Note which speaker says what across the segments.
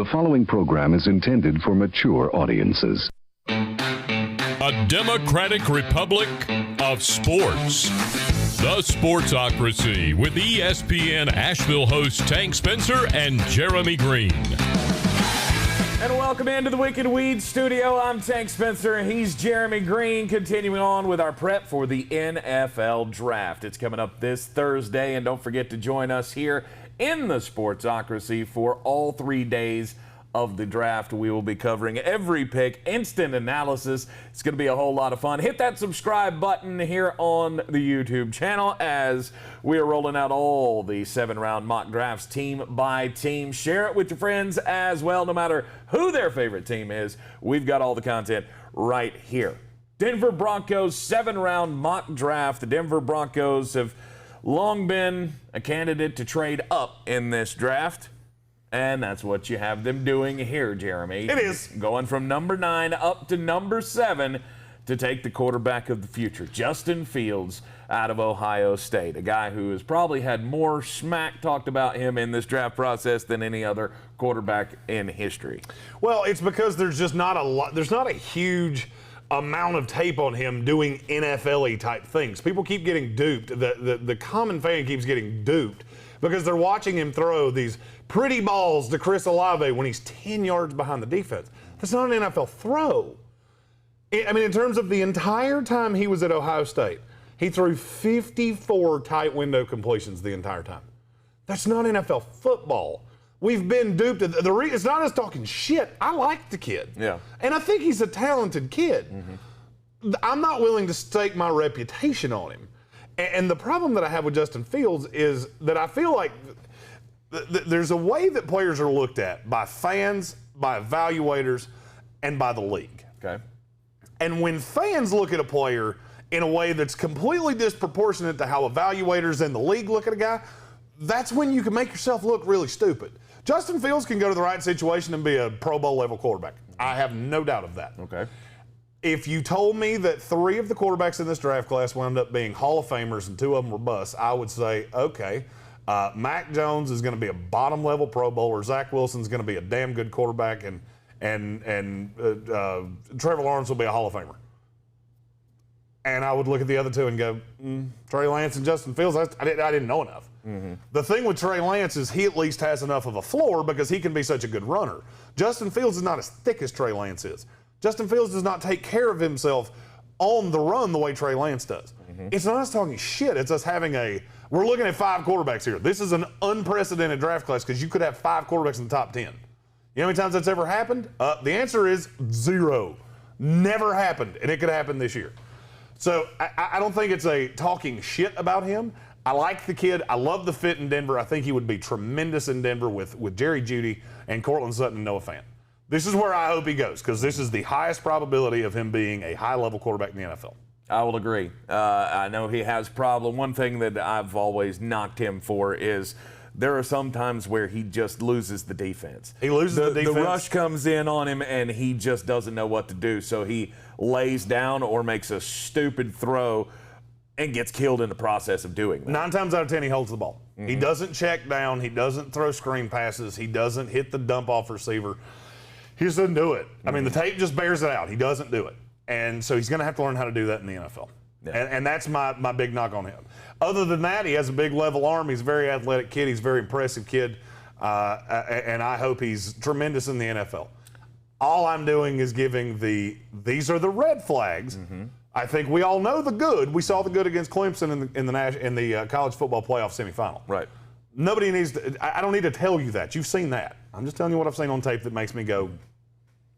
Speaker 1: The following program is intended for mature audiences.
Speaker 2: A democratic republic of sports. The Sportsocracy with ESPN Asheville hosts Tank Spencer and Jeremy Greene.
Speaker 3: And welcome into the Wicked Weed studio. I'm Tank Spencer and he's Jeremy Greene, continuing on with our prep for the NFL Draft. It's coming up this Thursday, and don't forget to join us here in the Sportsocracy for all 3 days of the draft. We will be covering every pick, instant analysis. It's going to be a whole lot of fun. Hit that subscribe button here on the YouTube channel as we are rolling out all the 7-round mock drafts team by team. Share it with your friends as well, no matter who their favorite team is. We've got all the content right here. Denver Broncos 7-round mock draft. The Denver Broncos have long been a candidate to trade up in this draft. And that's what you have them doing here, Jeremy.
Speaker 4: It is.
Speaker 3: Going from number 9 up to number 7 to take the quarterback of the future, Justin Fields out of Ohio State, a guy who has probably had more smack talked about him in this draft process than any other quarterback in history.
Speaker 4: Well, it's because there's just not a lot. There's not a huge amount of tape on him doing NFL-y type things. People keep getting duped. The common fan keeps getting duped because they're watching him throw these pretty balls to Chris Olave when he's 10 yards behind the defense. That's not an NFL throw. I mean, in terms of the entire time he was at Ohio State, he threw 54 tight window completions the entire time. That's not NFL football. We've been duped. It's not us talking shit. I like the kid.
Speaker 3: Yeah.
Speaker 4: And I think he's a talented kid. Mm-hmm. I'm not willing to stake my reputation on him. And the problem that I have with Justin Fields is that I feel like there's a way that players are looked at by fans, by evaluators, and by the league.
Speaker 3: Okay.
Speaker 4: And when fans look at a player in a way that's completely disproportionate to how evaluators in the league look at a guy, that's when you can make yourself look really stupid. Justin Fields can go to the right situation and be a Pro Bowl level quarterback. I have no doubt of that.
Speaker 3: Okay.
Speaker 4: If you told me that 3 of the quarterbacks in this draft class wound up being Hall of Famers and 2 of them were busts, I would say, okay, Mac Jones is going to be a bottom level Pro Bowler. Zach Wilson's going to be a damn good quarterback, and Trevor Lawrence will be a Hall of Famer. And I would look at the other 2 and go, Trey Lance and Justin Fields, I didn't know enough. Mm-hmm. The thing with Trey Lance is he at least has enough of a floor because he can be such a good runner. Justin Fields is not as thick as Trey Lance is. Justin Fields does not take care of himself on the run the way Trey Lance does. Mm-hmm. It's not us talking shit. It's us having we're looking at 5 quarterbacks here. This is an unprecedented draft class because you could have 5 quarterbacks in the top 10. You know how many times that's ever happened? The answer is 0. Never happened, and it could happen this year. So I don't think it's a talking shit about him. I like the kid. I love the fit in Denver. I think he would be tremendous in Denver with Jerry Jeudy and Cortland Sutton and Noah Fant. This is where I hope he goes because this is the highest probability of him being a high-level quarterback in the NFL.
Speaker 3: I will agree. I know he has problem. One thing that I've always knocked him for is there are some times where he just loses the defense.
Speaker 4: He loses the defense.
Speaker 3: The rush comes in on him, and he just doesn't know what to do. So he lays down or makes a stupid throw and gets killed in the process of doing that.
Speaker 4: 9 times out of 10, he holds the ball. Mm-hmm. He doesn't check down. He doesn't throw screen passes. He doesn't hit the dump-off receiver. He just doesn't do it. Mm-hmm. I mean, the tape just bears it out. He doesn't do it. And so he's going to have to learn how to do that in the NFL. Yeah. And that's my big knock on him. Other than that, he has a big level arm. He's a very athletic kid. He's a very impressive kid. And I hope he's tremendous in the NFL. All I'm doing is giving these are the red flags. Mm-hmm. I think we all know the good. We saw the good against Clemson in the college football playoff semifinal.
Speaker 3: Right.
Speaker 4: Nobody needs to. I don't need to tell you that. You've seen that. I'm just telling you what I've seen on tape that makes me go,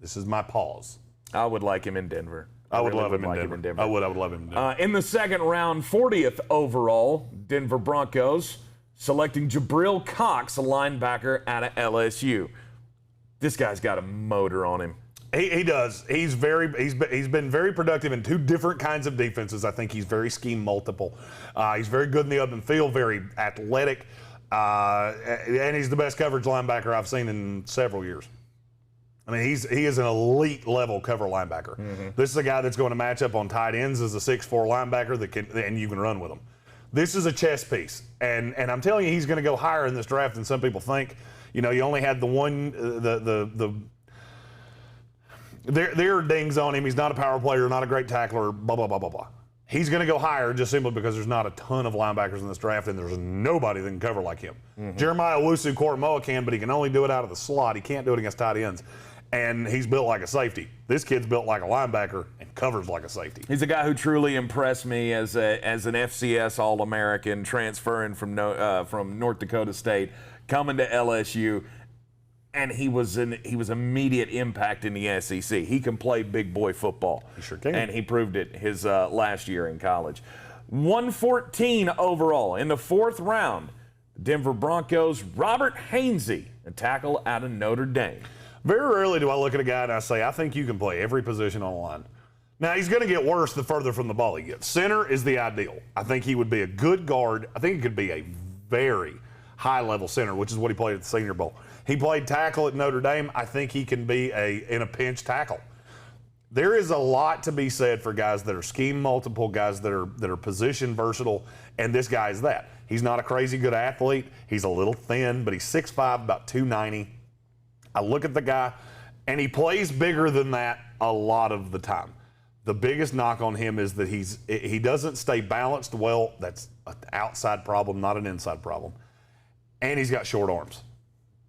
Speaker 4: this is my pause.
Speaker 3: I would like him in Denver.
Speaker 4: I would love him in Denver. I would love him in Denver.
Speaker 3: In the second round, 40th overall, Denver Broncos selecting Jabril Cox, a linebacker out of LSU. This guy's got a motor on him.
Speaker 4: He does. He's been very productive in 2 different kinds of defenses. I think he's very scheme multiple. He's very good in the open field, very athletic, and he's the best coverage linebacker I've seen in several years. I mean, he is an elite level cover linebacker. Mm-hmm. This is a guy that's going to match up on tight ends as a 6'4" linebacker and you can run with him. This is a chess piece, and I'm telling you, he's going to go higher in this draft than some people think. You know, you only had the one, there are dings on him. He's not a power player, not a great tackler, blah, blah, blah, blah, blah. He's going to go higher just simply because there's not a ton of linebackers in this draft, and there's nobody that can cover like him. Jeremiah Owusu-Koramoah can, but he can only do it out of the slot. He can't do it against tight ends. And he's built like a safety. This kid's built like a linebacker and covers like a safety.
Speaker 3: He's a guy who truly impressed me as an FCS All-American, transferring from North Dakota State, coming to LSU, and he was immediate impact in the SEC. He can play big boy football.
Speaker 4: He sure can.
Speaker 3: And he proved it his last year in college. 114 overall in the 4th round. Denver Broncos, Robert Hainsey, a tackle out of Notre Dame.
Speaker 4: Very rarely do I look at a guy and I say, I think you can play every position on the line. Now, he's going to get worse the further from the ball he gets. Center is the ideal. I think he would be a good guard. I think he could be a very high-level center, which is what he played at the Senior Bowl. He played tackle at Notre Dame. I think he can be in a pinch tackle. There is a lot to be said for guys that are scheme multiple, guys that are position versatile, and this guy is that. He's not a crazy good athlete. He's a little thin, but he's 6'5", about 290. I look at the guy, and he plays bigger than that a lot of the time. The biggest knock on him is that he doesn't stay balanced well. That's an outside problem, not an inside problem. And he's got short arms.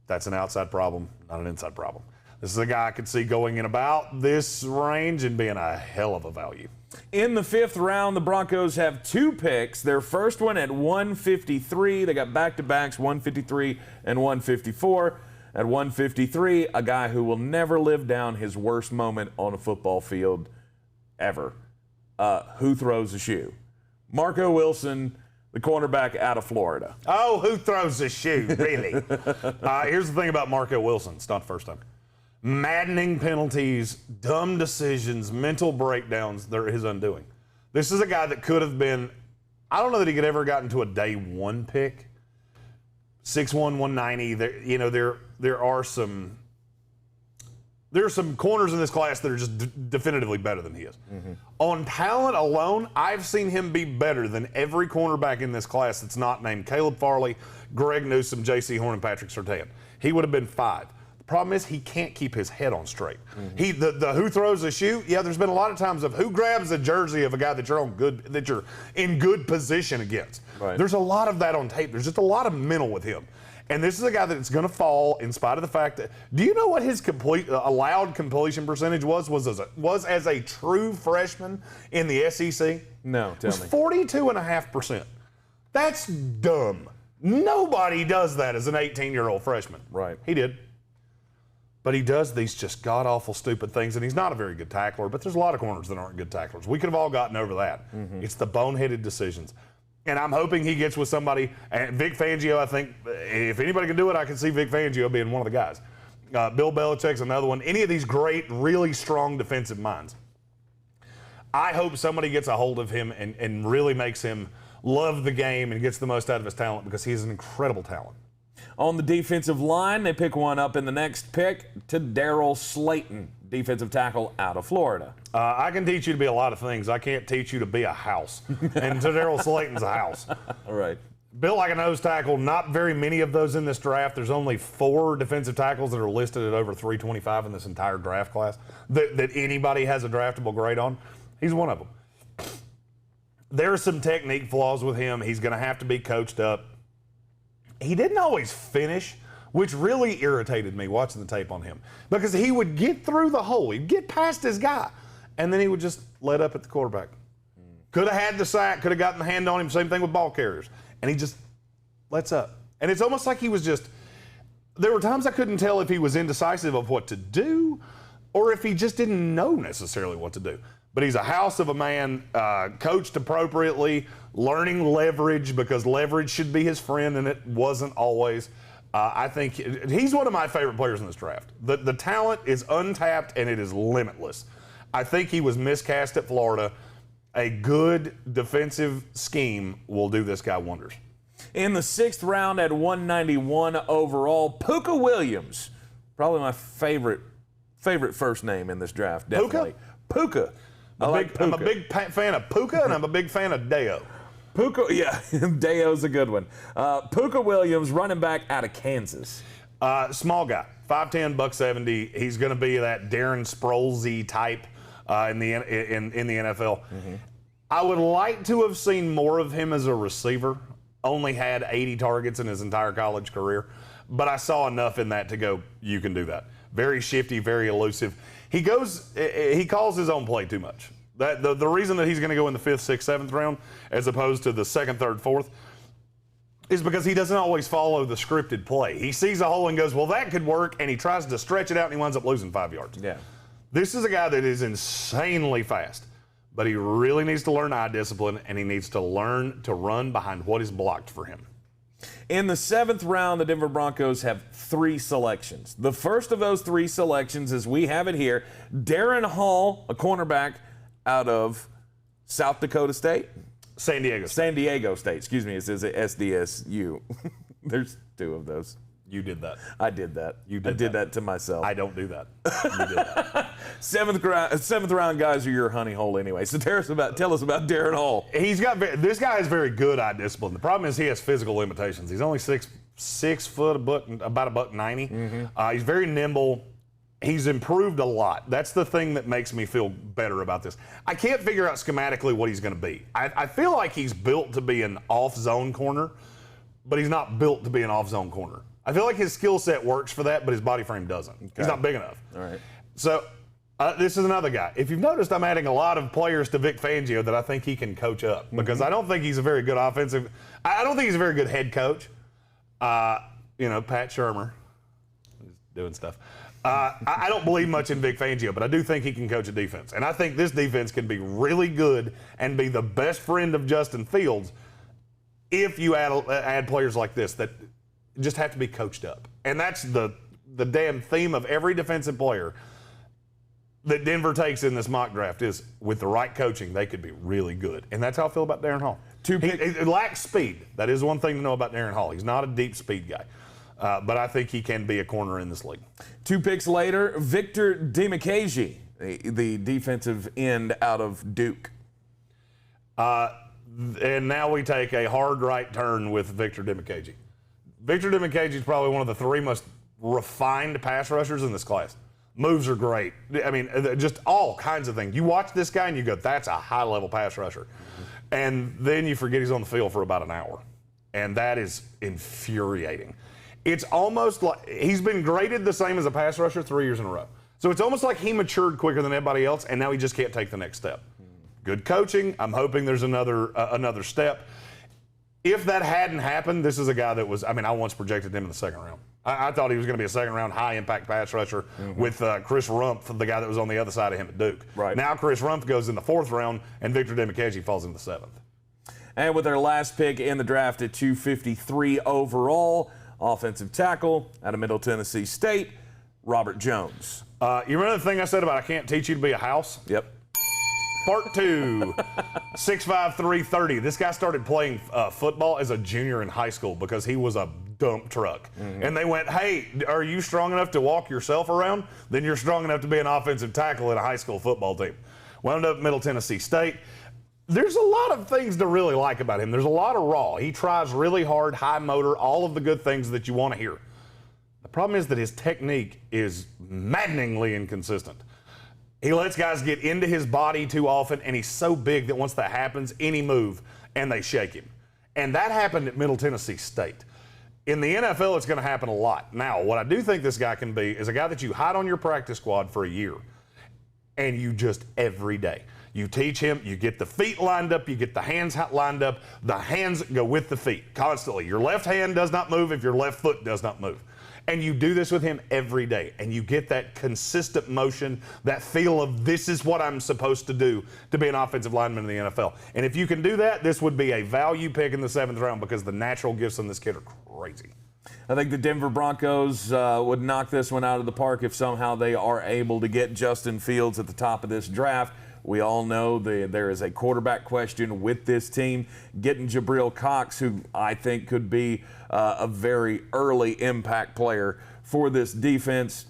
Speaker 4: That's an outside problem, not an inside problem. This is a guy I could see going in about this range and being a hell of a value.
Speaker 3: In the 5th round, the Broncos have 2 picks. Their first one at 153. They got back-to-backs, 153 and 154. At 153, a guy who will never live down his worst moment on a football field ever. Who throws a shoe? Marco Wilson, the cornerback out of Florida.
Speaker 4: Oh, who throws a shoe, really? Here's the thing about Marco Wilson. It's not the first time. Maddening penalties, dumb decisions, mental breakdowns, they're his undoing. This is a guy that could have been, I don't know that he could ever gotten to a day 1 pick. 6'1", 190. There are some corners in this class that are just definitively better than he is. On talent alone, I've seen him be better than every cornerback in this class that's not named Caleb Farley, Greg Newsome, J.C. Horn, and Patrick Surtain. He would have been 5. The problem is he can't keep his head on straight. The who throws a shoe, yeah, there's been a lot of times of who grabs a jersey of a guy that you're in good position against.
Speaker 3: Right.
Speaker 4: There's a lot of that on tape. There's just a lot of mental with him. And this is a guy that's going to fall in spite of the fact that, do you know what his allowed completion percentage was as a true freshman in the SEC?
Speaker 3: No, tell me.
Speaker 4: It was 42.5%. That's dumb. Nobody does that as an 18-year-old freshman.
Speaker 3: Right.
Speaker 4: He did. But he does these just god-awful stupid things, and he's not a very good tackler, but there's a lot of corners that aren't good tacklers. We could have all gotten over that. It's the boneheaded decisions. And I'm hoping he gets with somebody. And Vic Fangio, I think, if anybody can do it, I can see Vic Fangio being one of the guys. Bill Belichick's another one. Any of these great, really strong defensive minds. I hope somebody gets a hold of him and really makes him love the game and gets the most out of his talent, because he's an incredible talent.
Speaker 3: On the defensive line, they pick one up in the next pick to Darryl Slayton, defensive tackle out of Florida.
Speaker 4: I can teach you to be a lot of things. I can't teach you to be a house. And Darryl Slayton's a house.
Speaker 3: All right.
Speaker 4: Built like a nose tackle, not very many of those in this draft. There's only 4 defensive tackles that are listed at over 325 in this entire draft class that anybody has a draftable grade on. He's one of them. There are some technique flaws with him. He's going to have to be coached up. He didn't always finish, which really irritated me watching the tape on him, because he would get through the hole. He'd get past his guy, and then he would just let up at the quarterback. Could have had the sack, could have gotten the hand on him, same thing with ball carriers. And he just lets up. And it's almost like he was just, there were times I couldn't tell if he was indecisive of what to do or if he just didn't know necessarily what to do. But he's a house of a man, coached appropriately, learning leverage, because leverage should be his friend, and it wasn't always. I think he's one of my favorite players in this draft. The talent is untapped, and it is limitless. I think he was miscast at Florida. A good defensive scheme will do this guy wonders.
Speaker 3: In the 6th round at 191 overall, Puka Williams, probably my favorite first name in this draft, definitely. Puka.
Speaker 4: I'm a big fan of Puka, and I'm a big fan of Deo.
Speaker 3: Puka, yeah, Deo's a good one. Puka Williams, running back out of Kansas.
Speaker 4: Small guy, 5'10", $170. He's going to be that Darren Sproles-y type in the NFL. I would like to have seen more of him as a receiver. Only had 80 targets in his entire college career, but I saw enough in that to go, you can do that. Very shifty, very elusive. He calls his own play too much. The reason that he's going to go in the 5th, 6th, 7th round as opposed to the 2nd, 3rd, 4th is because he doesn't always follow the scripted play. He sees a hole and goes, well, that could work, and he tries to stretch it out and he winds up losing 5 yards.
Speaker 3: Yeah.
Speaker 4: This is a guy that is insanely fast, but he really needs to learn eye discipline, and he needs to learn to run behind what is blocked for him.
Speaker 3: In the 7th round, the Denver Broncos have 3 selections. The first of those 3 selections, as we have it here, Darren Hall, a cornerback out of South Dakota State?
Speaker 4: San Diego State,
Speaker 3: excuse me. It says SDSU. There's 2 of those.
Speaker 4: You did that.
Speaker 3: I did that. I did that to myself.
Speaker 4: I don't do that. You did that.
Speaker 3: Seventh round guys are your honey hole anyway. So tell us about Darren Hall.
Speaker 4: This guy has very good eye discipline. The problem is he has physical limitations. He's only 6 foot, about $190. He's very nimble. He's improved a lot. That's the thing that makes me feel better about this. I can't figure out schematically what he's going to be. I feel like he's built to be an off-zone corner, but he's not built to be an off-zone corner. I feel like his skill set works for that, but his body frame doesn't. Okay. He's not big enough.
Speaker 3: All right.
Speaker 4: So this is another guy. If you've noticed, I'm adding a lot of players to Vic Fangio that I think he can coach up because I don't think he's a very good offensive. I don't think he's a very good head coach. Pat Shermer is doing stuff. I don't believe much in Vic Fangio, but I do think he can coach a defense. And I think this defense can be really good and be the best friend of Justin Fields if you add players like this that just have to be coached up. And that's the damn theme of every defensive player that Denver takes in this mock draft is with the right coaching, they could be really good. And that's how I feel about Darren Hall. He lacks speed. That is one thing to know about Darren Hall. He's not a deep speed guy. But I think he can be a corner in this league.
Speaker 3: 2 picks later, Victor Dimukeje, the defensive end out of Duke.
Speaker 4: And now we take a hard right turn with Victor Dimukeje. Victor Dimukeje is probably one of the 3 most refined pass rushers in this class. Moves are great. I mean, just all kinds of things. You watch this guy and you go, that's a high-level pass rusher. And then you forget he's on the field for about an hour. And that is infuriating. It's almost like he's been graded the same as a pass rusher 3 years in a row. So it's almost like he matured quicker than everybody else, and now he just can't take the next step. Good coaching. I'm hoping there's another step. If that hadn't happened, this is a guy that was, I once projected him in the 2nd round. I thought he was going to be a 2nd round high-impact pass rusher with Chris Rumpf, the guy that was on the other side of him at Duke.
Speaker 3: Right.
Speaker 4: Now Chris Rumpf goes in the 4th round, and Victor Dimukeje falls in the 7th.
Speaker 3: And with our last pick in the draft at 253 overall, offensive tackle out of Middle Tennessee State, Robert Jones.
Speaker 4: You remember the thing I said about I can't teach you to be a house?
Speaker 3: Yep.
Speaker 4: Part 2, 6'5", 330. This guy started playing football as a junior in high school because he was a dump truck. And they went, hey, are you strong enough to walk yourself around? Then you're strong enough to be an offensive tackle in a high school football team. Wound up at Middle Tennessee State. There's a lot of things to really like about him. There's a lot of raw. He tries really hard, high motor, all of the good things that you want to hear. The problem is that his technique is maddeningly inconsistent. He lets guys get into his body too often, and he's so big that once that happens, any move, and they shake him. And that happened at Middle Tennessee State. In the NFL, it's going to happen a lot. Now, what I do think this guy can be is a guy that you hide on your practice squad for a year, and you just every day. You teach him, you get the feet lined up, you get the hands lined up. The hands go with the feet constantly. Your left hand does not move if your left foot does not move. And you do this with him every day, and you get that consistent motion, that feel of this is what I'm supposed to do to be an offensive lineman in the NFL. And if you can do that, this would be a value pick in the 7th round because the natural gifts on this kid are crazy.
Speaker 3: I think the Denver Broncos would knock this one out of the park if somehow they are able to get Justin Fields at the top of this draft. We all know there is a quarterback question with this team. Getting Jabril Cox, who I think could be a very early impact player for this defense.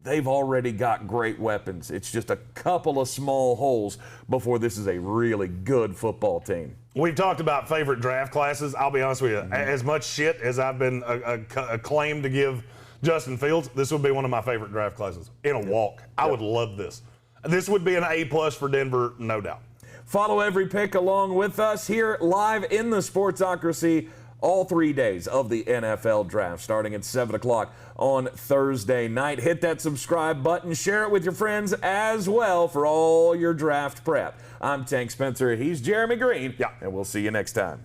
Speaker 3: They've already got great weapons. It's just a couple of small holes before this is a really good football team.
Speaker 4: We've talked about favorite draft classes. I'll be honest with you, as much shit as I've been acclaimed to give Justin Fields, this would be one of my favorite draft classes. In a walk. I would love this. This would be an A+ for Denver, no doubt.
Speaker 3: Follow every pick along with us here live in the Sportsocracy all 3 days of the NFL Draft, starting at 7 o'clock on Thursday night. Hit that subscribe button. Share it with your friends as well for all your draft prep. I'm Tank Spencer. He's Jeremy Greene.
Speaker 4: Yeah.
Speaker 3: And we'll see you next time.